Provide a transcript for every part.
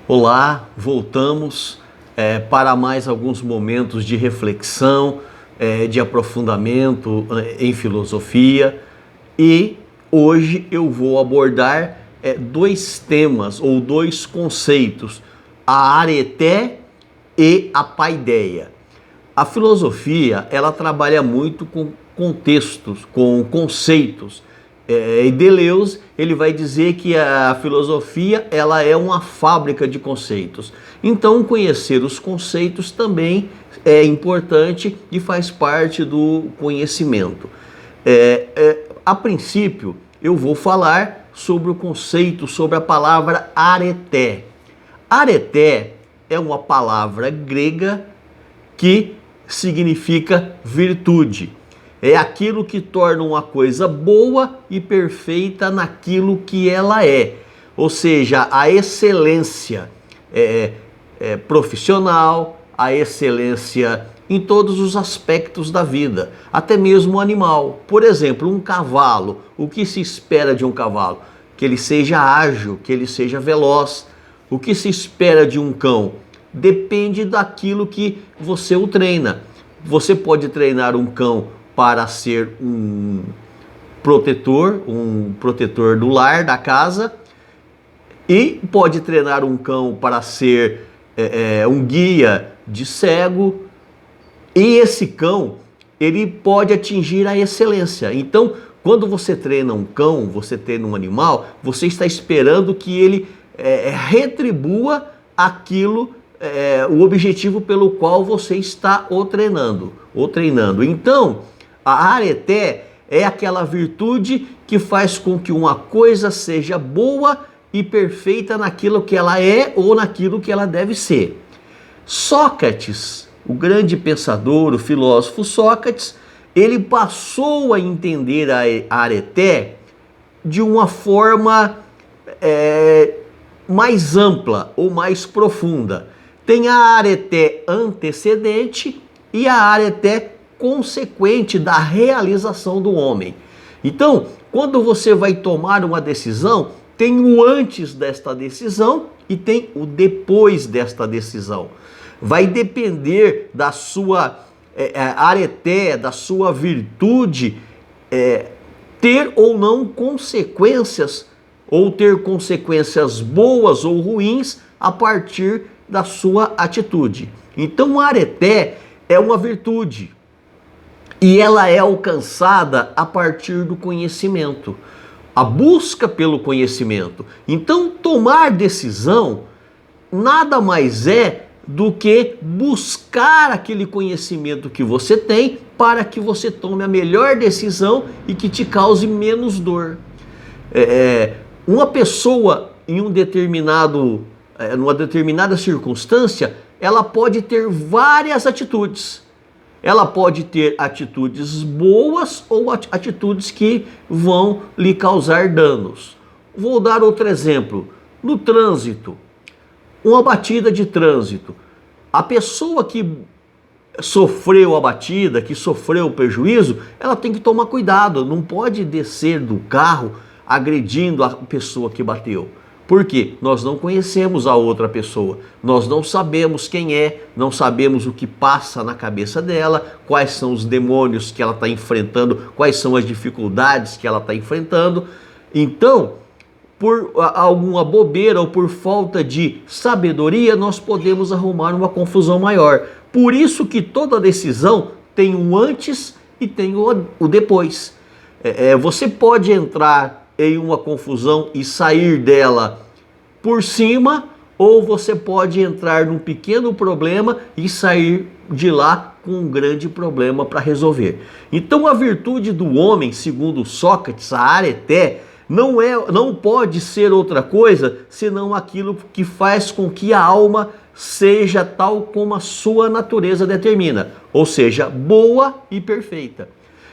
Olá, voltamos para mais alguns momentos de reflexão, de aprofundamento em filosofia, e hoje eu vou abordar dois temas ou dois conceitos, a areté e a paideia. A filosofia, ela trabalha muito com contextos, com conceitos. E Deleuze, ele vai dizer que a filosofia, ela é uma fábrica de conceitos. Então, conhecer os conceitos também é importante e faz parte do conhecimento. A princípio, eu vou falar sobre o conceito, sobre a palavra areté. Areté é uma palavra grega que significa virtude. É aquilo que torna uma coisa boa e perfeita naquilo que ela é. Ou seja, a excelência profissional, a excelência em todos os aspectos da vida, até mesmo o animal. Por exemplo, um cavalo. O que se espera de um cavalo? Que ele seja ágil, que ele seja veloz. O que se espera de um cão? Depende daquilo que você o treina. Você pode treinar um cão para ser um protetor do lar, da casa, e pode treinar um cão para ser um guia de cego, e esse cão, ele pode atingir a excelência. Então, quando você treina um cão, você treina um animal, você está esperando que ele retribua aquilo, o objetivo pelo qual você está o treinando. Então, a areté é aquela virtude que faz com que uma coisa seja boa e perfeita naquilo que ela é ou naquilo que ela deve ser. Sócrates, o grande pensador, o filósofo Sócrates, ele passou a entender a areté de uma forma mais ampla ou mais profunda. Tem a areté antecedente e a areté consequente da realização do homem. Então, quando você vai tomar uma decisão, tem o antes desta decisão e tem o depois desta decisão. Vai depender da sua areté, da sua virtude, ter ou não consequências, ou ter consequências boas ou ruins a partir da sua atitude. Então, a areté é uma virtude e ela é alcançada a partir do conhecimento, a busca pelo conhecimento. Então, tomar decisão nada mais é do que buscar aquele conhecimento que você tem para que você tome a melhor decisão e que te cause menos dor. Uma pessoa em numa determinada circunstância, ela pode ter várias atitudes. Ela pode ter atitudes boas ou atitudes que vão lhe causar danos. Vou dar outro exemplo. No trânsito, uma batida de trânsito. A pessoa que sofreu a batida, que sofreu o prejuízo, ela tem que tomar cuidado. Não pode descer do carro agredindo a pessoa que bateu. Por quê? Nós não conhecemos a outra pessoa, nós não sabemos quem é, não sabemos o que passa na cabeça dela, quais são os demônios que ela está enfrentando, quais são as dificuldades que ela está enfrentando. Então, por alguma bobeira ou por falta de sabedoria, nós podemos arrumar uma confusão maior. Por isso que toda decisão tem um antes e tem o depois. Você pode entrar em uma confusão e sair dela por cima, ou você pode entrar num pequeno problema e sair de lá com um grande problema para resolver. Então a virtude do homem, segundo Sócrates, a areté, não pode ser outra coisa senão aquilo que faz com que a alma seja tal como a sua natureza determina, ou seja, boa e perfeita.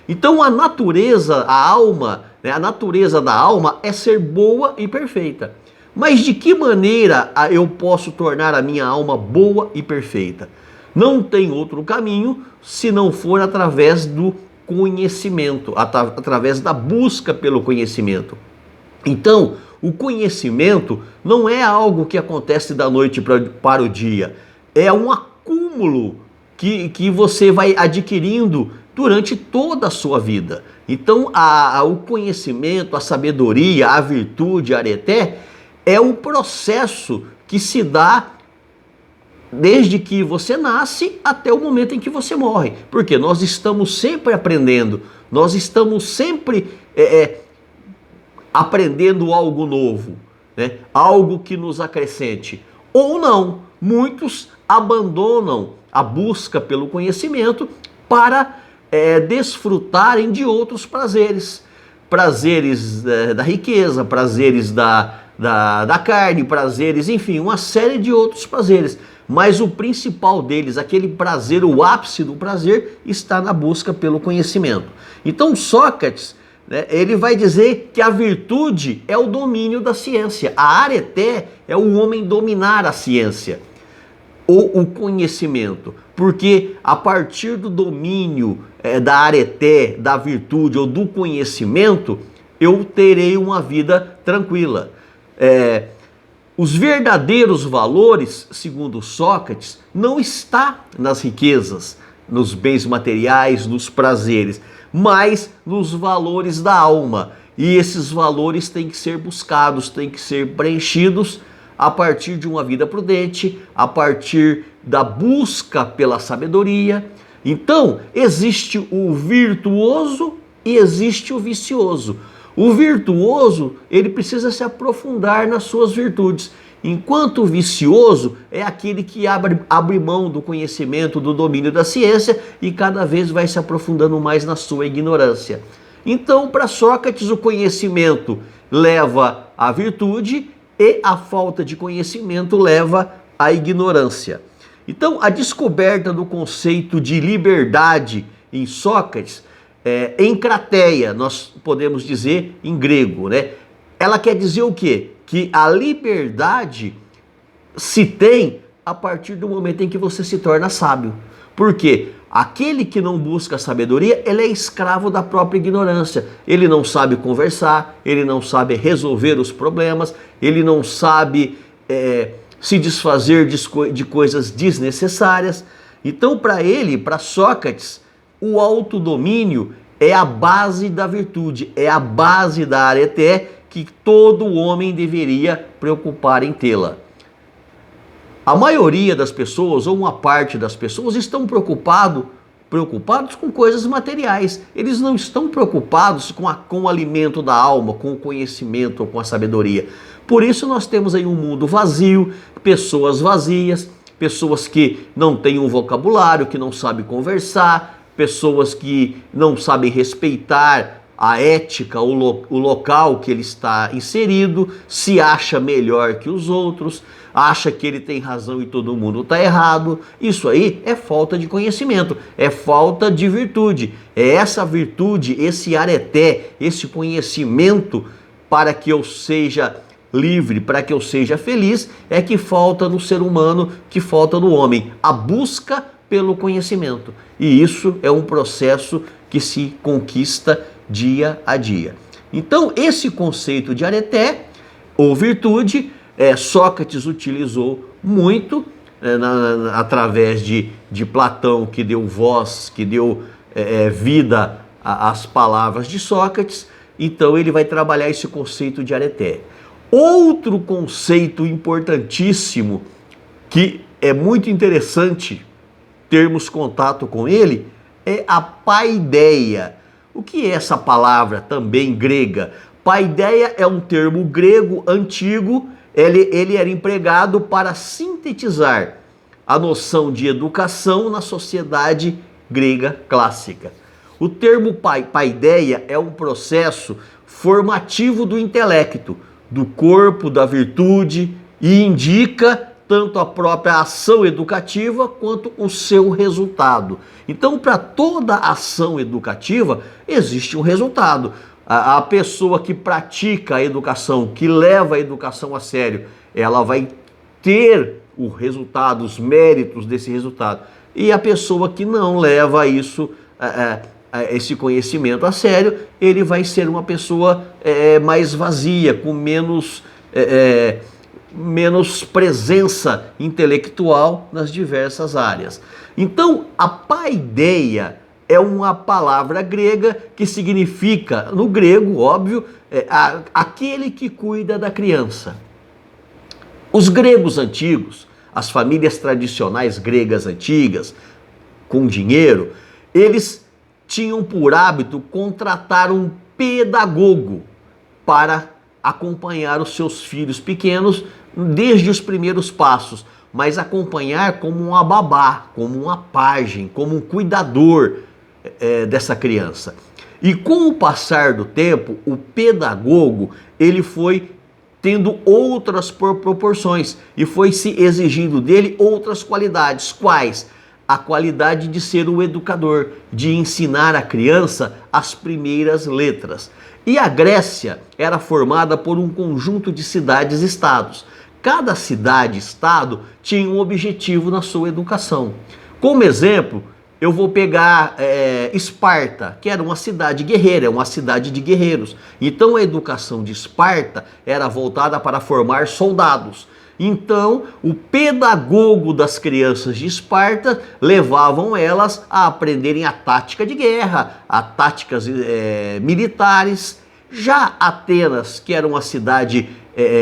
Então a natureza da alma é ser boa e perfeita. Mas de que maneira eu posso tornar a minha alma boa e perfeita? Não tem outro caminho se não for através do conhecimento, através da busca pelo conhecimento. Então, O conhecimento não é algo que acontece da noite para o dia, é um acúmulo que você vai adquirindo durante toda a sua vida. Então, o conhecimento, a sabedoria, a virtude, a areté, é um processo que se dá desde que você nasce até o momento em que você morre. Porque nós estamos sempre aprendendo, nós estamos sempre aprendendo algo novo, né? Algo que nos acrescente. Ou não, muitos abandonam a busca pelo conhecimento para desfrutarem de outros prazeres. Prazeres da riqueza, prazeres da carne, prazeres, enfim, uma série de outros prazeres. Mas o principal deles, aquele prazer, o ápice do prazer, está na busca pelo conhecimento. Então Sócrates, né, ele vai dizer que a virtude é o domínio da ciência. A areté é o homem dominar a ciência, ou o conhecimento. Porque a partir do domínio da areté, da virtude ou do conhecimento, eu terei uma vida tranquila. Os verdadeiros valores, segundo Sócrates, não está nas riquezas, nos bens materiais, nos prazeres, mas nos valores da alma. E esses valores têm que ser buscados, têm que ser preenchidos a partir de uma vida prudente, a partir da busca pela sabedoria. Então, existe o virtuoso e existe o vicioso. O virtuoso, ele precisa se aprofundar nas suas virtudes, enquanto o vicioso é aquele que abre mão do conhecimento, do domínio da ciência e cada vez vai se aprofundando mais na sua ignorância. Então, para Sócrates, o conhecimento leva à virtude e a falta de conhecimento leva à ignorância. Então, a descoberta do conceito de liberdade em Sócrates, em crateia, nós podemos dizer em grego, né? Ela quer dizer o quê? Que a liberdade se tem a partir do momento em que você se torna sábio. Por quê? Aquele que não busca sabedoria, ele é escravo da própria ignorância. Ele não sabe conversar, ele não sabe resolver os problemas, ele não sabe se desfazer de coisas desnecessárias. Então, para Sócrates, o autodomínio é a base da virtude, é a base da areté que todo homem deveria preocupar em tê-la. A maioria das pessoas, ou uma parte das pessoas, estão preocupados com coisas materiais. Eles não estão preocupados com o alimento da alma, com o conhecimento ou com a sabedoria. Por isso nós temos aí um mundo vazio, pessoas vazias, pessoas que não têm um vocabulário, que não sabem conversar, pessoas que não sabem respeitar a ética, o local que ele está inserido, se acha melhor que os outros, acha que ele tem razão e todo mundo está errado. Isso aí é falta de conhecimento, é falta de virtude. É essa virtude, esse areté, esse conhecimento para que eu seja livre, para que eu seja feliz, é que falta no ser humano, que falta no homem. A busca pelo conhecimento. E isso é um processo que se conquista dia a dia. Então, esse conceito de areté, ou virtude, Sócrates utilizou muito através de Platão, que deu voz, que deu vida às palavras de Sócrates. Então, ele vai trabalhar esse conceito de areté. Outro conceito importantíssimo, que é muito interessante termos contato com ele, é a paideia. O que é essa palavra também grega? Paideia é um termo grego antigo, ele era empregado para sintetizar a noção de educação na sociedade grega clássica. O termo paideia é um processo formativo do intelecto, do corpo, da virtude, e indica tanto a própria ação educativa quanto o seu resultado. Então, para toda ação educativa, existe um resultado. A pessoa que pratica a educação, que leva a educação a sério, ela vai ter o resultado, os méritos desse resultado. E a pessoa que não leva isso esse conhecimento a sério, ele vai ser uma pessoa mais vazia, com menos presença intelectual nas diversas áreas. Então, a paideia é uma palavra grega que significa, no grego, óbvio, aquele que cuida da criança. Os gregos antigos, as famílias tradicionais gregas antigas, com dinheiro, eles tinham por hábito contratar um pedagogo para acompanhar os seus filhos pequenos desde os primeiros passos, mas acompanhar como uma babá, como uma pajem, como um cuidador dessa criança. E com o passar do tempo, o pedagogo, ele foi tendo outras proporções e foi se exigindo dele outras qualidades. Quais? A qualidade de ser o educador, de ensinar a criança as primeiras letras. E a Grécia era formada por um conjunto de cidades-estados. Cada cidade-estado tinha um objetivo na sua educação. Como exemplo, eu vou pegar Esparta, que era uma cidade guerreira, uma cidade de guerreiros. Então a educação de Esparta era voltada para formar soldados. Então o pedagogo das crianças de Esparta levavam elas a aprenderem a tática de guerra, a táticas militares. Já Atenas, que era uma cidade,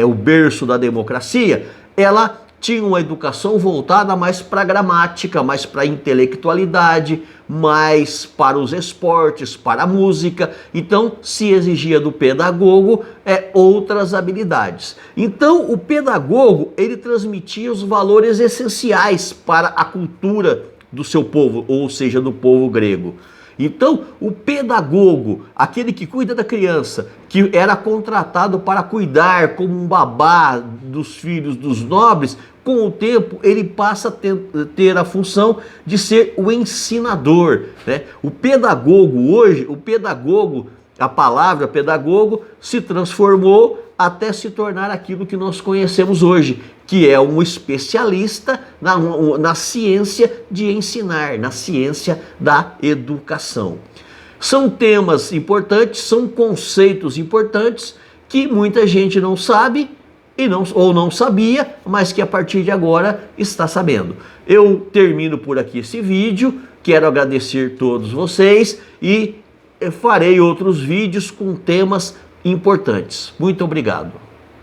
o berço da democracia, ela tinha uma educação voltada mais para a gramática, mais para a intelectualidade, mais para os esportes, para a música. Então se exigia do pedagogo outras habilidades. Então o pedagogo, ele transmitia os valores essenciais para a cultura do seu povo, ou seja, do povo grego. Então, o pedagogo, aquele que cuida da criança, que era contratado para cuidar como um babá dos filhos dos nobres, com o tempo ele passa a ter a função de ser o ensinador, né? O pedagogo hoje, a palavra pedagogo se transformou até se tornar aquilo que nós conhecemos hoje, que é um especialista na ciência de ensinar, na ciência da educação. São temas importantes, são conceitos importantes que muita gente não sabe ou não sabia, mas que a partir de agora está sabendo. Eu termino por aqui esse vídeo, quero agradecer a todos vocês e farei outros vídeos com temas importantes. Muito obrigado.